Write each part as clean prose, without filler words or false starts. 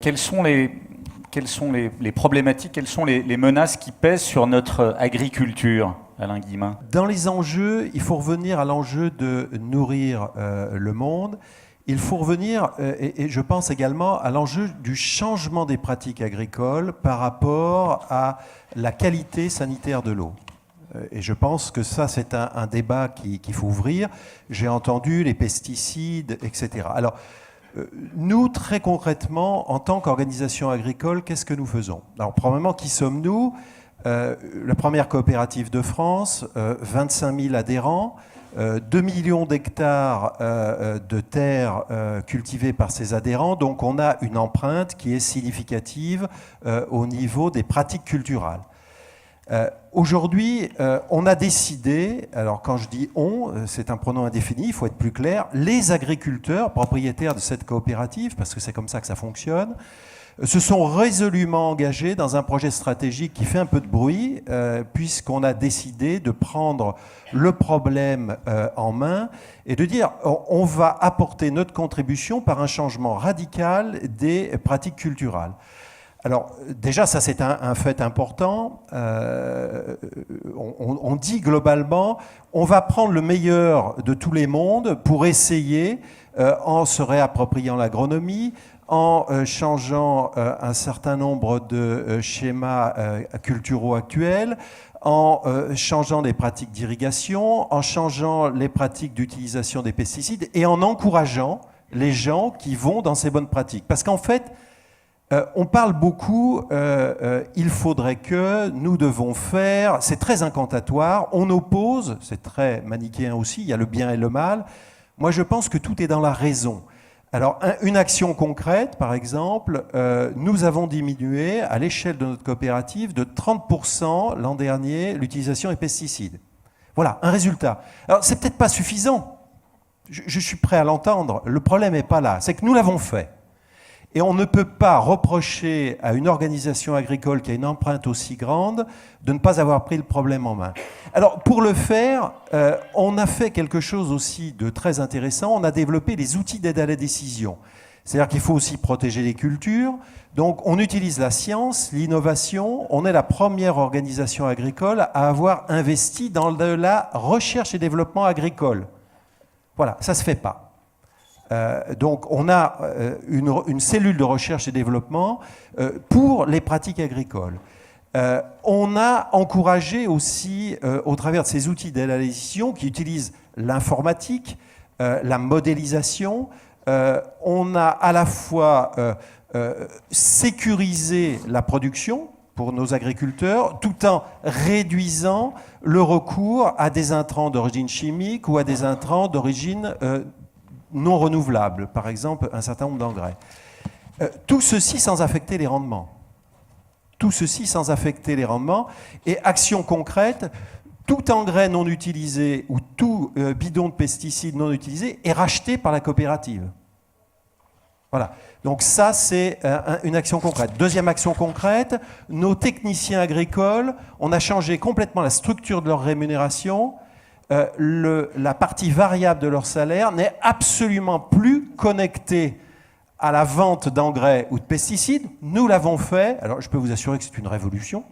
Quelles sont les problématiques, quelles sont les menaces qui pèsent sur notre agriculture, Alain Guillemin? Dans les enjeux, il faut revenir à l'enjeu de nourrir le monde. Il faut revenir, et je pense également, à l'enjeu du changement des pratiques agricoles par rapport à la qualité sanitaire de l'eau. Et je pense que ça, c'est un débat qu'il faut ouvrir. J'ai entendu les pesticides, etc. Alors, nous, très concrètement, en tant qu'organisation agricole, qu'est-ce que nous faisons? Alors, probablement, qui sommes-nous? La première coopérative de France, 25 000 adhérents, 2 millions d'hectares de terres cultivées par ces adhérents. Donc, on a une empreinte qui est significative au niveau des pratiques culturales. Aujourd'hui, on a décidé, alors quand je dis on, c'est un pronom indéfini, il faut être plus clair, les agriculteurs propriétaires de cette coopérative, parce que c'est comme ça que ça fonctionne, se sont résolument engagés dans un projet stratégique qui fait un peu de bruit, puisqu'on a décidé de prendre le problème en main et de dire on va apporter notre contribution par un changement radical des pratiques culturelles. Alors déjà, ça c'est un fait important. On dit globalement, on va prendre le meilleur de tous les mondes pour essayer, en se réappropriant l'agronomie, en changeant un certain nombre de schémas culturaux actuels, en changeant les pratiques d'irrigation, en changeant les pratiques d'utilisation des pesticides et en encourageant les gens qui vont dans ces bonnes pratiques. Parce qu'en fait, on parle beaucoup, il faudrait que, nous devons faire, c'est très incantatoire, on oppose, c'est très manichéen aussi, il y a le bien et le mal. Moi je pense que tout est dans la raison. Alors une action concrète, par exemple, nous avons diminué à l'échelle de notre coopérative de 30% l'an dernier l'utilisation des pesticides. Voilà, un résultat. Alors c'est peut-être pas suffisant, je suis prêt à l'entendre, le problème n'est pas là, c'est que nous l'avons fait. Et on ne peut pas reprocher à une organisation agricole qui a une empreinte aussi grande de ne pas avoir pris le problème en main. Alors, pour le faire, on a fait quelque chose aussi de très intéressant. On a développé des outils d'aide à la décision. C'est-à-dire qu'il faut aussi protéger les cultures. Donc, on utilise la science, l'innovation. On est la première organisation agricole à avoir investi dans de la recherche et développement agricole. Voilà, ça ne se fait pas. Donc on a une cellule de recherche et développement pour les pratiques agricoles. On a encouragé aussi, au travers de ces outils d'aide à la décision qui utilisent l'informatique, la modélisation, on a à la fois sécurisé la production pour nos agriculteurs, tout en réduisant le recours à des intrants d'origine chimique ou à des intrants d'origine non renouvelables, par exemple un certain nombre d'engrais. Tout ceci sans affecter les rendements. Tout ceci sans affecter les rendements. Et action concrète, tout engrais non utilisé ou tout bidon de pesticides non utilisé est racheté par la coopérative. Voilà. Donc ça, c'est une action concrète. Deuxième action concrète, nos techniciens agricoles, on a changé complètement la structure de leur rémunération. La partie variable de leur salaire n'est absolument plus connectée à la vente d'engrais ou de pesticides. Nous l'avons fait. Alors, je peux vous assurer que c'est une révolution,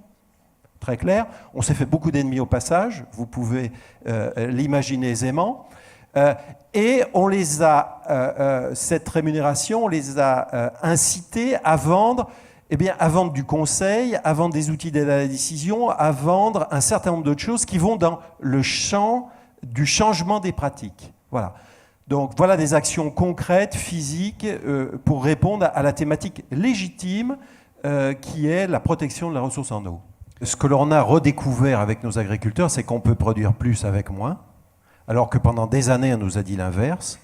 très clair. On s'est fait beaucoup d'ennemis au passage. Vous pouvez l'imaginer aisément. Et on les a, cette rémunération, on les a incités à vendre, à vendre du conseil, à vendre des outils d'aide à la décision, à vendre un certain nombre d'autres choses qui vont dans le champ du changement des pratiques. Voilà. Donc voilà des actions concrètes, physiques, pour répondre à la thématique légitime qui est la protection de la ressource en eau. Ce que l'on a redécouvert avec nos agriculteurs, c'est qu'on peut produire plus avec moins, alors que pendant des années, on nous a dit l'inverse.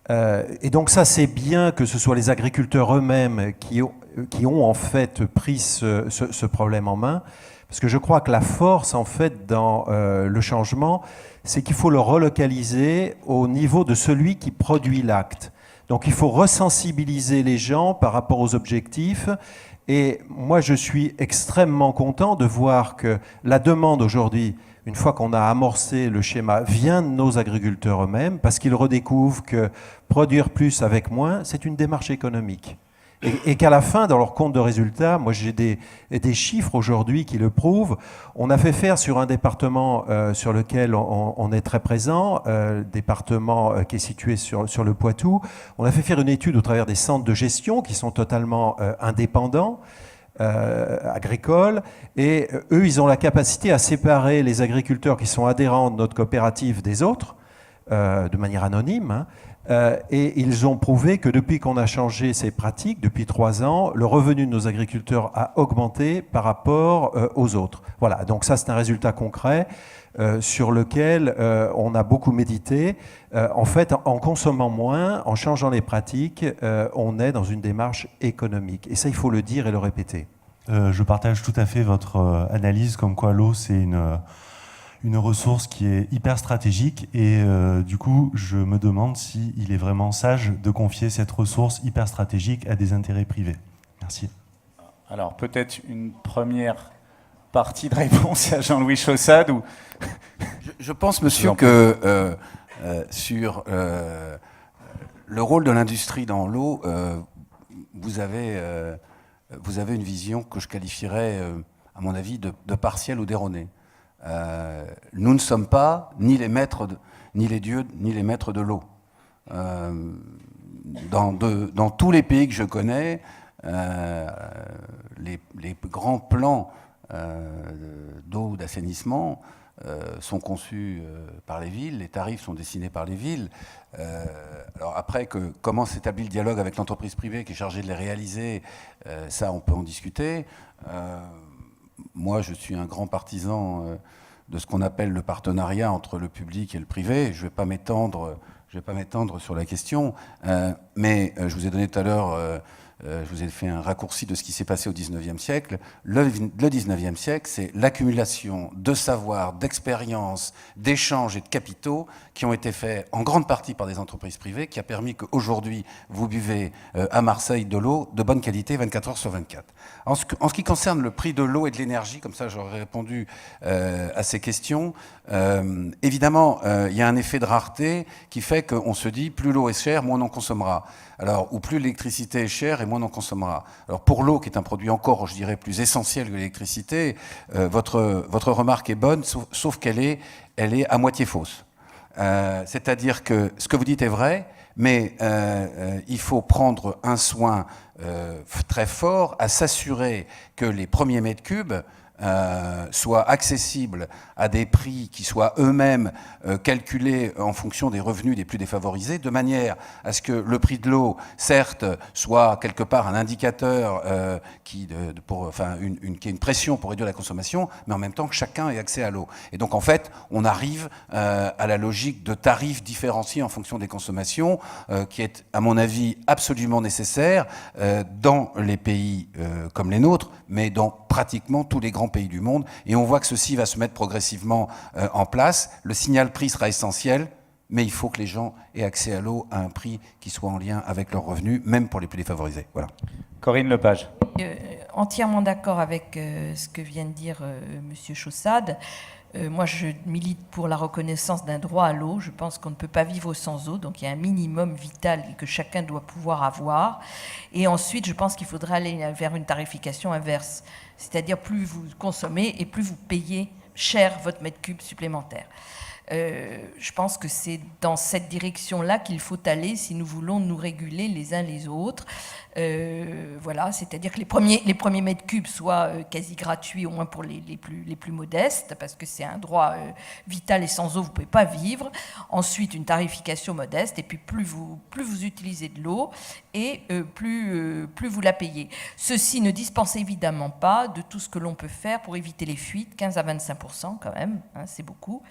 Et donc ça, c'est bien que ce soit les agriculteurs eux-mêmes qui ont en fait pris ce problème en main, parce que je crois que la force en fait dans le changement, c'est qu'il faut le relocaliser au niveau de celui qui produit l'acte. Donc il faut resensibiliser les gens par rapport aux objectifs. Et moi, je suis extrêmement content de voir que la demande aujourd'hui, une fois qu'on a amorcé le schéma, vient de nos agriculteurs eux-mêmes, parce qu'ils redécouvrent que produire plus avec moins, c'est une démarche économique. et qu'à la fin, dans leur compte de résultats, moi j'ai des chiffres aujourd'hui qui le prouvent. On a fait faire sur un département sur lequel on est très présent, département qui est situé sur le Poitou, on a fait faire une étude au travers des centres de gestion qui sont totalement indépendants, agricoles, et eux, ils ont la capacité à séparer les agriculteurs qui sont adhérents de notre coopérative des autres, de manière anonyme, hein. Et ils ont prouvé que depuis qu'on a changé ces pratiques, depuis 3 ans, le revenu de nos agriculteurs a augmenté par rapport aux autres. Voilà, donc ça c'est un résultat concret sur lequel on a beaucoup médité. En fait, en consommant moins, en changeant les pratiques, on est dans une démarche économique. Et ça, il faut le dire et le répéter. Je partage tout à fait votre analyse, comme quoi l'eau c'est une ressource qui est hyper stratégique et du coup je me demande s'il est vraiment sage de confier cette ressource hyper stratégique à des intérêts privés. Merci. Alors peut-être une première partie de réponse à Jean-Louis Chaussade ou... Je pense, monsieur, que sur le rôle de l'industrie dans l'eau, vous avez une vision que je qualifierais, à mon avis, de partielle ou d'erronée. Nous ne sommes pas ni les maîtres, ni les dieux, ni les maîtres de l'eau. Dans tous les pays que je connais, les grands plans d'eau ou d'assainissement sont conçus par les villes, les tarifs sont dessinés par les villes. Alors après, comment s'établit le dialogue avec l'entreprise privée qui est chargée de les réaliser, ça on peut en discuter. Moi, je suis un grand partisan de ce qu'on appelle le partenariat entre le public et le privé. Je ne vais pas m'étendre sur la question, mais je vous ai donné tout à l'heure, je vous ai fait un raccourci de ce qui s'est passé au XIXe siècle. Le XIXe siècle, c'est l'accumulation de savoir, d'expérience, d'échanges et de capitaux qui ont été faits en grande partie par des entreprises privées, qui a permis qu'aujourd'hui, vous buvez à Marseille de l'eau de bonne qualité 24 heures sur 24. En ce qui concerne le prix de l'eau et de l'énergie, comme ça j'aurais répondu à ces questions, évidemment, il y a un effet de rareté qui fait qu'on se dit plus l'eau est chère, moins on en consommera. Alors, ou plus l'électricité est chère et moins on en consommera. Alors pour l'eau, qui est un produit encore, je dirais, plus essentiel que l'électricité, votre remarque est bonne, sauf qu'elle est à moitié fausse. C'est-à-dire que ce que vous dites est vrai, mais il faut prendre un soin très fort à s'assurer que les premiers mètres cubes soient accessibles à des prix qui soient eux-mêmes calculés en fonction des revenus des plus défavorisés, de manière à ce que le prix de l'eau, certes, soit quelque part un indicateur qui est une pression pour réduire la consommation, mais en même temps que chacun ait accès à l'eau. Et donc en fait, on arrive à la logique de tarifs différenciés en fonction des consommations, qui est, à mon avis, absolument nécessaire dans les pays comme les nôtres, mais dans pratiquement tous les grands pays du monde. Et on voit que ceci va se mettre progressivement en place. Le signal prix sera essentiel, mais il faut que les gens aient accès à l'eau à un prix qui soit en lien avec leurs revenus, même pour les plus défavorisés. Voilà. Corinne Lepage. Entièrement d'accord avec ce que vient de dire Monsieur Chaussade. Moi, je milite pour la reconnaissance d'un droit à l'eau. Je pense qu'on ne peut pas vivre sans eau, donc il y a un minimum vital que chacun doit pouvoir avoir. Et ensuite, je pense qu'il faudrait aller vers une tarification inverse, c'est-à-dire plus vous consommez et plus vous payez cher votre mètre cube supplémentaire. Je pense que c'est dans cette direction-là qu'il faut aller si nous voulons nous réguler les uns les autres. Voilà, c'est-à-dire que les premiers mètres cubes soient quasi gratuits, au moins pour les plus modestes, parce que c'est un droit vital et sans eau, vous ne pouvez pas vivre. Ensuite, une tarification modeste, et puis plus vous utilisez de l'eau, et plus vous la payez. Ceci ne dispense évidemment pas de tout ce que l'on peut faire pour éviter les fuites, 15 à 25% quand même, hein, c'est beaucoup.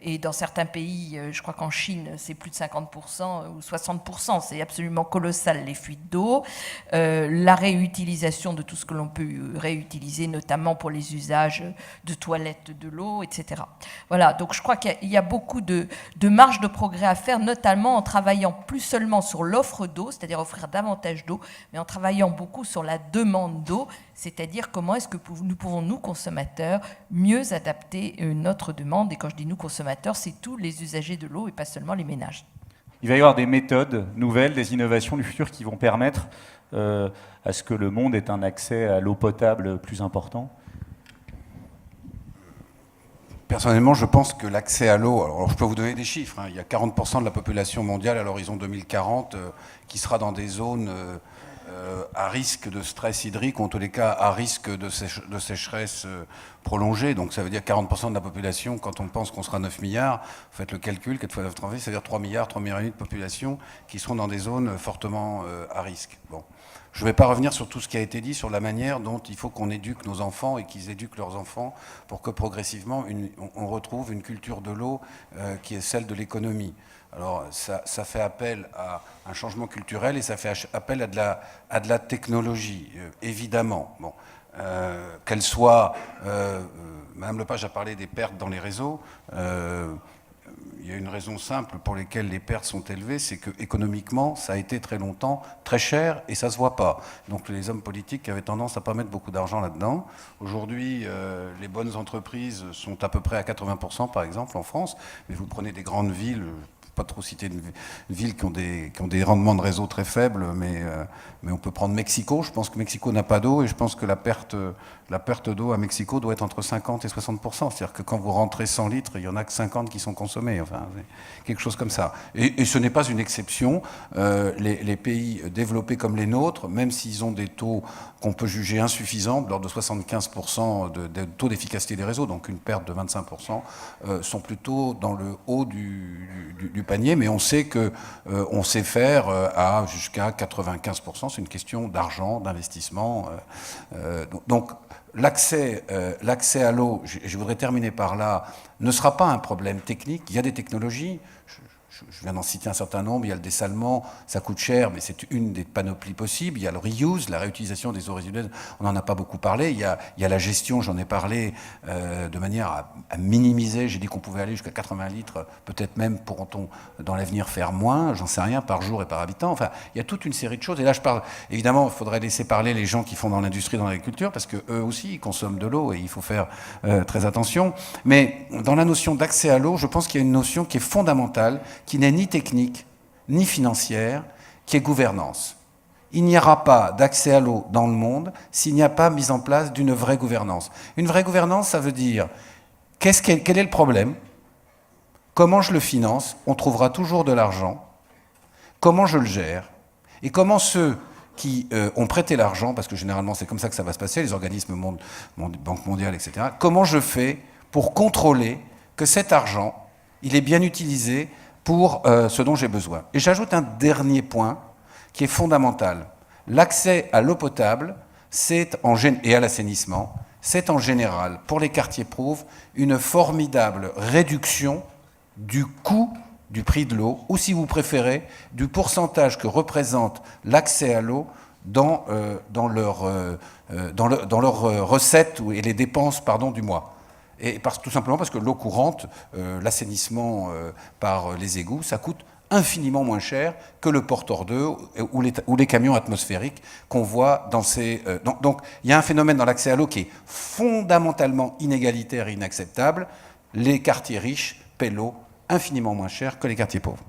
Et dans certains pays, je crois qu'en Chine, c'est plus de 50% ou 60%. C'est absolument colossal, les fuites d'eau. La réutilisation de tout ce que l'on peut réutiliser, notamment pour les usages de toilettes de l'eau, etc. Voilà, donc je crois qu'il y a beaucoup de marge de progrès à faire, notamment en travaillant plus seulement sur l'offre d'eau, c'est-à-dire offrir davantage d'eau, mais en travaillant beaucoup sur la demande d'eau, c'est-à-dire comment est-ce que nous pouvons, nous, consommateurs, mieux adapter notre demande. Et quand je dis nous, consommateurs, c'est tous les usagers de l'eau et pas seulement les ménages. il va y avoir des méthodes nouvelles, des innovations du futur qui vont permettre à ce que le monde ait un accès à l'eau potable plus important? Personnellement, je pense que l'accès à l'eau, alors je peux vous donner des chiffres, hein, il y a 40% de la population mondiale à l'horizon 2040 qui sera dans des zones à risque de stress hydrique, ou en tous les cas à risque de sécheresse prolongée. Donc ça veut dire 40% de la population, quand on pense qu'on sera 9 milliards, vous faites le calcul, 4 fois 9, 30, c'est-à-dire 3 milliards, 3 milliards et demi de population qui seront dans des zones fortement à risque. Bon. Je ne vais pas revenir sur tout ce qui a été dit, sur la manière dont il faut qu'on éduque nos enfants et qu'ils éduquent leurs enfants pour que progressivement on retrouve une culture de l'eau qui est celle de l'économie. Alors ça fait appel à un changement culturel et ça fait appel à de la technologie, évidemment. Bon, qu'elle soit... Madame Lepage a parlé des pertes dans les réseaux. Il y a une raison simple pour laquelle les pertes sont élevées, c'est que économiquement, ça a été très longtemps très cher et ça se voit pas. Donc les hommes politiques avaient tendance à pas mettre beaucoup d'argent là-dedans. Aujourd'hui, les bonnes entreprises sont à peu près à 80% par exemple en France. Mais vous prenez des grandes villes, pas trop citer une ville qui ont des rendements de réseau très faibles, mais on peut prendre Mexico. Je pense que Mexico n'a pas d'eau et je pense que la perte d'eau à Mexico doit être entre 50 et 60%. C'est-à-dire que quand vous rentrez 100 litres, il n'y en a que 50 qui sont consommés. Enfin, quelque chose comme ça. Et ce n'est pas une exception. Les pays développés comme les nôtres, même s'ils ont des taux qu'on peut juger insuffisants, de l'ordre de 75% de taux d'efficacité des réseaux, donc une perte de 25%, sont plutôt dans le haut du panier, mais on sait qu'on sait faire à jusqu'à 95%. C'est une question d'argent, d'investissement. Donc l'accès à l'eau, je voudrais terminer par là, ne sera pas un problème technique. Il y a des technologies. Je viens d'en citer un certain nombre. Il y a le dessalement, ça coûte cher, mais c'est une des panoplies possibles. Il y a le reuse, la réutilisation des eaux résiduelles, on n'en a pas beaucoup parlé. Il y a la gestion, j'en ai parlé, de manière à minimiser. J'ai dit qu'on pouvait aller jusqu'à 80 litres, peut-être même pourront-on dans l'avenir faire moins, j'en sais rien, par jour et par habitant. Enfin, il y a toute une série de choses. Et là, je parle, évidemment, il faudrait laisser parler les gens qui font dans l'industrie, dans l'agriculture, parce qu'eux aussi, ils consomment de l'eau et il faut faire très attention. Mais dans la notion d'accès à l'eau, je pense qu'il y a une notion qui est fondamentale, qui n'est ni technique, ni financière, qui est gouvernance. Il n'y aura pas d'accès à l'eau dans le monde s'il n'y a pas mise en place d'une vraie gouvernance. Une vraie gouvernance, ça veut dire quel est le problème, comment je le finance, on trouvera toujours de l'argent, comment je le gère, et comment ceux qui ont prêté l'argent, parce que généralement c'est comme ça que ça va se passer, les organismes Banque mondiale, etc., comment je fais pour contrôler que cet argent, il est bien utilisé pour ce dont j'ai besoin. Et j'ajoute un dernier point qui est fondamental. L'accès à l'eau potable et à l'assainissement, c'est en général, pour les quartiers pauvres, une formidable réduction du coût du prix de l'eau, ou si vous préférez, du pourcentage que représente l'accès à l'eau dans leurs recettes et les dépenses du mois. Et tout simplement parce que l'eau courante, l'assainissement par les égouts, ça coûte infiniment moins cher que le porteur d'eau ou les camions atmosphériques qu'on voit dans ces... Donc il y a un phénomène dans l'accès à l'eau qui est fondamentalement inégalitaire et inacceptable. Les quartiers riches paient l'eau infiniment moins cher que les quartiers pauvres.